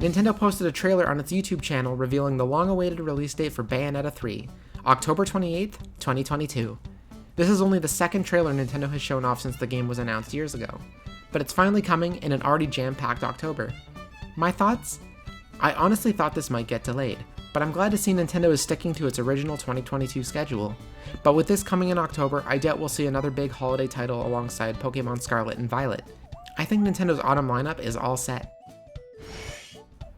Nintendo posted a trailer on its YouTube channel revealing the long-awaited release date for Bayonetta 3, October 28th, 2022. This is only the second trailer Nintendo has shown off since the game was announced years ago, but it's finally coming in an already jam-packed October. My thoughts? I honestly thought this might get delayed, but I'm glad to see Nintendo is sticking to its original 2022 schedule. But with this coming in October, I doubt we'll see another big holiday title alongside Pokemon Scarlet and Violet. I think Nintendo's autumn lineup is all set.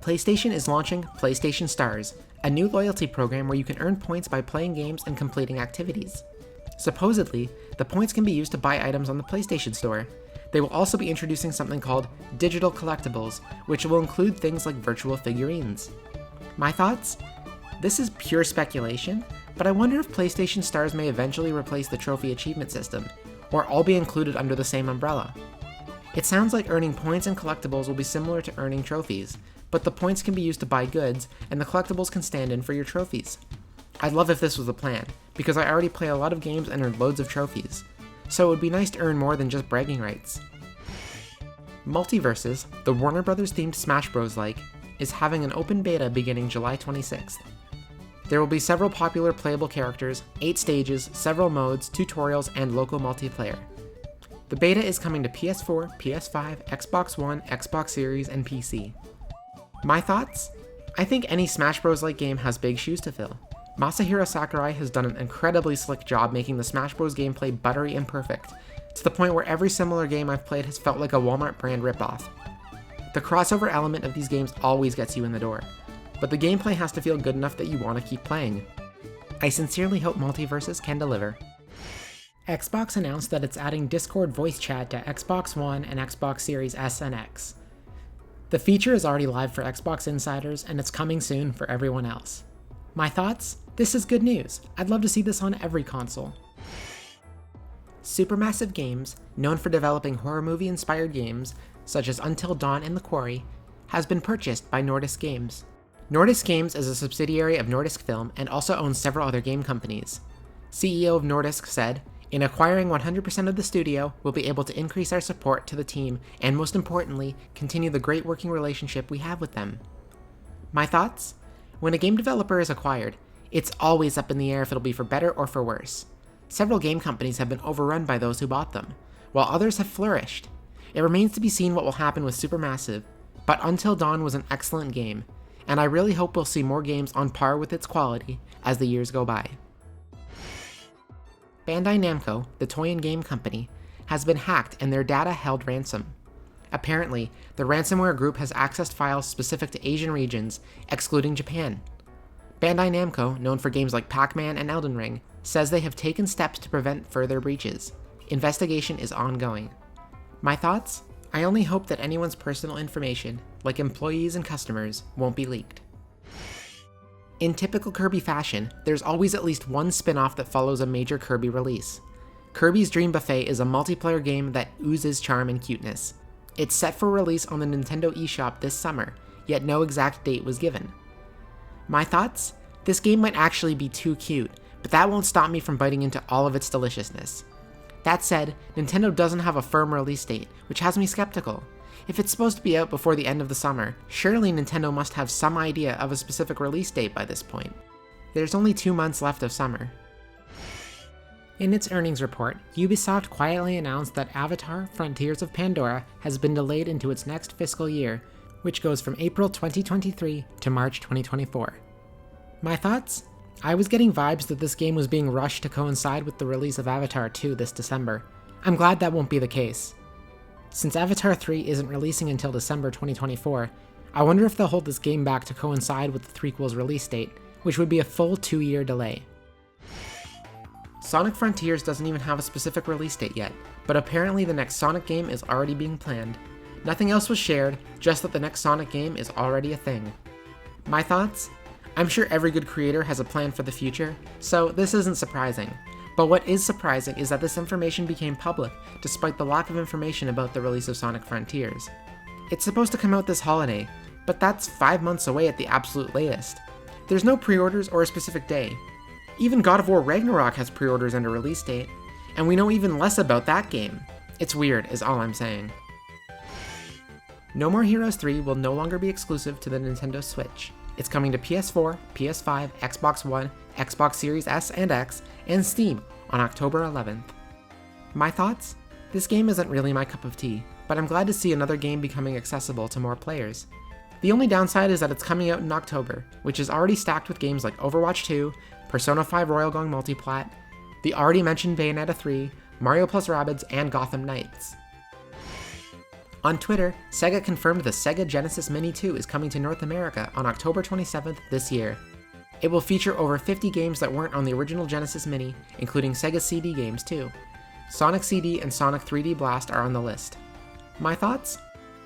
PlayStation is launching PlayStation Stars, a new loyalty program where you can earn points by playing games and completing activities. Supposedly, the points can be used to buy items on the PlayStation Store. They will also be introducing something called digital collectibles, which will include things like virtual figurines. My thoughts? This is pure speculation, but I wonder if PlayStation Stars may eventually replace the trophy achievement system, or all be included under the same umbrella. It sounds like earning points and collectibles will be similar to earning trophies, but the points can be used to buy goods, and the collectibles can stand in for your trophies. I'd love if this was the plan, because I already play a lot of games and earn loads of trophies, so it would be nice to earn more than just bragging rights. Multiverses, the Warner Bros. Themed Smash Bros. Is having an open beta beginning July 26th. There will be several popular playable characters, 8 stages, several modes, tutorials, and local multiplayer. The beta is coming to PS4, PS5, Xbox One, Xbox Series, and PC. My thoughts? I think any Smash Bros. Game has big shoes to fill. Masahiro Sakurai has done an incredibly slick job making the Smash Bros. Gameplay buttery and perfect, to the point where every similar game I've played has felt like a Walmart brand ripoff. The crossover element of these games always gets you in the door, but the gameplay has to feel good enough that you want to keep playing. I sincerely hope Multiverses can deliver. Xbox announced that it's adding Discord voice chat to Xbox One and Xbox Series S and X. The feature is already live for Xbox insiders, and it's coming soon for everyone else. My thoughts? This is good news. I'd love to see this on every console. Supermassive Games, known for developing horror movie-inspired games, such as Until Dawn and The Quarry, has been purchased by Nordisk Games. Nordisk Games is a subsidiary of Nordisk Film and also owns several other game companies. CEO of Nordisk said, "In acquiring 100% of the studio, we'll be able to increase our support to the team and, most importantly, continue the great working relationship we have with them." My thoughts? When a game developer is acquired, it's always up in the air if it'll be for better or for worse. Several game companies have been overrun by those who bought them, while others have flourished. It remains to be seen what will happen with Supermassive, but Until Dawn was an excellent game, and I really hope we'll see more games on par with its quality as the years go by. Bandai Namco, the toy and game company, has been hacked and their data held ransom. Apparently, the ransomware group has accessed files specific to Asian regions, excluding Japan. Bandai Namco, known for games like Pac-Man and Elden Ring, says they have taken steps to prevent further breaches. Investigation is ongoing. My thoughts? I only hope that anyone's personal information, like employees and customers, won't be leaked. In typical Kirby fashion, there's always at least one spin-off that follows a major Kirby release. Kirby's Dream Buffet is a multiplayer game that oozes charm and cuteness. It's set for release on the Nintendo eShop this summer, yet no exact date was given. My thoughts? This game might actually be too cute, but that won't stop me from biting into all of its deliciousness. That said, Nintendo doesn't have a firm release date, which has me skeptical. If it's supposed to be out before the end of the summer, surely Nintendo must have some idea of a specific release date by this point. There's only 2 months left of summer. In its earnings report, Ubisoft quietly announced that Avatar: Frontiers of Pandora has been delayed into its next fiscal year, which goes from April 2023 to March 2024. My thoughts? I was getting vibes that this game was being rushed to coincide with the release of Avatar 2 this December. I'm glad that won't be the case. Since Avatar 3 isn't releasing until December 2024, I wonder if they'll hold this game back to coincide with the threequel's release date, which would be a full 2-year delay. Sonic Frontiers doesn't even have a specific release date yet, but apparently the next Sonic game is already being planned. Nothing else was shared, just that the next Sonic game is already a thing. My thoughts? I'm sure every good creator has a plan for the future, so this isn't surprising. But what is surprising is that this information became public despite the lack of information about the release of Sonic Frontiers. It's supposed to come out this holiday, but that's 5 months away at the absolute latest. There's no pre-orders or a specific day. Even God of War Ragnarok has pre-orders and a release date, and we know even less about that game. It's weird, is all I'm saying. No More Heroes 3 will no longer be exclusive to the Nintendo Switch. It's coming to PS4, PS5, Xbox One, Xbox Series S and X, and Steam on October 11th. My thoughts? This game isn't really my cup of tea, but I'm glad to see another game becoming accessible to more players. The only downside is that it's coming out in October, which is already stacked with games like Overwatch 2, Persona 5 Royal Gang Multiplat, the already mentioned Bayonetta 3, Mario + Rabbids, and Gotham Knights. On Twitter, Sega confirmed the Sega Genesis Mini 2 is coming to North America on October 27th this year. It will feature over 50 games that weren't on the original Genesis Mini, including Sega CD games too. Sonic CD and Sonic 3D Blast are on the list. My thoughts?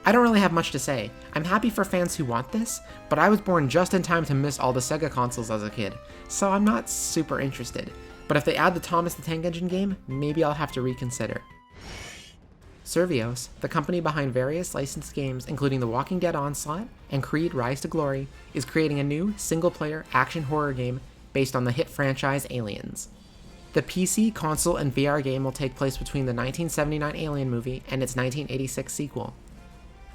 I don't really have much to say. I'm happy for fans who want this, but I was born just in time to miss all the Sega consoles as a kid, so I'm not super interested. But if they add the Thomas the Tank Engine game, maybe I'll have to reconsider. Survios, the company behind various licensed games including The Walking Dead Onslaught and Creed Rise to Glory, is creating a new, single-player action horror game based on the hit franchise Aliens. The PC, console, and VR game will take place between the 1979 Alien movie and its 1986 sequel.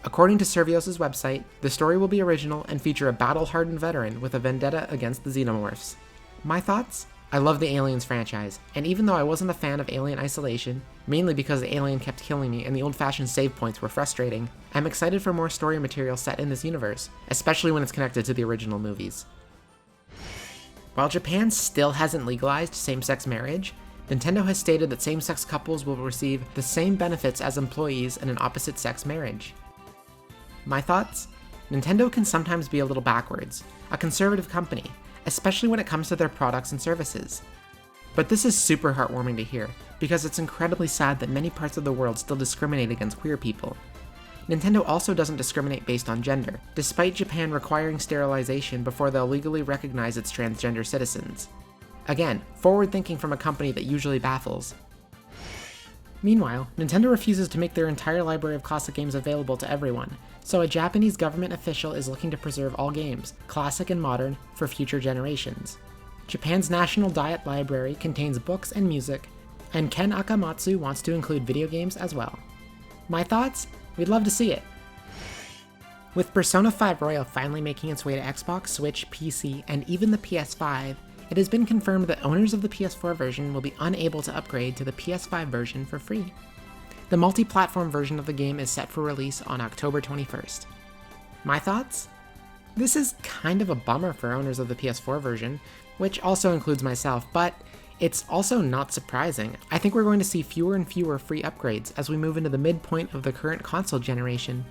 According to Survios' website, the story will be original and feature a battle-hardened veteran with a vendetta against the Xenomorphs. My thoughts? I love the Aliens franchise, and even though I wasn't a fan of Alien Isolation, mainly because the alien kept killing me and the old-fashioned save points were frustrating, I'm excited for more story material set in this universe, especially when it's connected to the original movies. While Japan still hasn't legalized same-sex marriage, Nintendo has stated that same-sex couples will receive the same benefits as employees in an opposite-sex marriage. My thoughts? Nintendo can sometimes be a little backwards, a conservative company, especially when it comes to their products and services. But this is super heartwarming to hear, because it's incredibly sad that many parts of the world still discriminate against queer people. Nintendo also doesn't discriminate based on gender, despite Japan requiring sterilization before they'll legally recognize its transgender citizens. Again, forward thinking from a company that usually baffles. Meanwhile, Nintendo refuses to make their entire library of classic games available to everyone, so a Japanese government official is looking to preserve all games, classic and modern, for future generations. Japan's National Diet Library contains books and music, and Ken Akamatsu wants to include video games as well. My thoughts? We'd love to see it. With Persona 5 Royal finally making its way to Xbox, Switch, PC, and even the PS5, it has been confirmed that owners of the PS4 version will be unable to upgrade to the PS5 version for free. The multi-platform version of the game is set for release on October 21st. My thoughts? This is kind of a bummer for owners of the PS4 version, which also includes myself, but it's also not surprising. I think we're going to see fewer and fewer free upgrades as we move into the midpoint of the current console generation.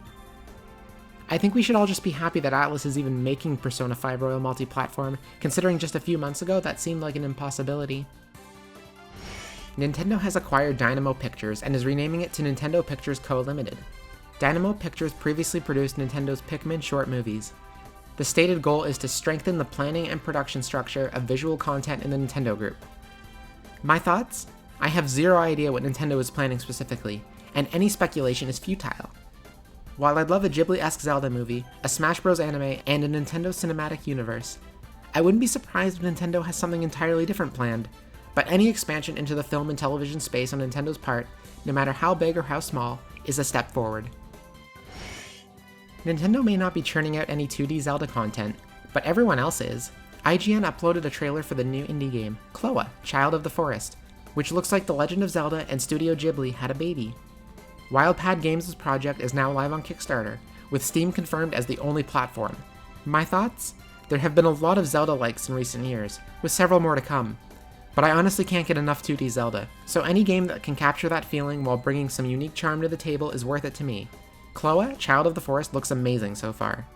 I think we should all just be happy that Atlus is even making Persona 5 Royal multi-platform, considering just a few months ago that seemed like an impossibility. Nintendo has acquired Dynamo Pictures and is renaming it to Nintendo Pictures Co. Limited. Dynamo Pictures previously produced Nintendo's Pikmin short movies. The stated goal is to strengthen the planning and production structure of visual content in the Nintendo Group. My thoughts? I have zero idea what Nintendo is planning specifically, and any speculation is futile. While I'd love a Ghibli-esque Zelda movie, a Smash Bros. Anime, and a Nintendo Cinematic Universe, I wouldn't be surprised if Nintendo has something entirely different planned, but any expansion into the film and television space on Nintendo's part, no matter how big or how small, is a step forward. Nintendo may not be churning out any 2D Zelda content, but everyone else is. IGN uploaded a trailer for the new indie game, Kloa, Child of the Forest, which looks like The Legend of Zelda and Studio Ghibli had a baby. Wildpad Games' project is now live on Kickstarter, with Steam confirmed as the only platform. My thoughts? There have been a lot of Zelda-likes in recent years, with several more to come. But I honestly can't get enough 2D Zelda, so any game that can capture that feeling while bringing some unique charm to the table is worth it to me. Kloa, Child of the Forest looks amazing so far.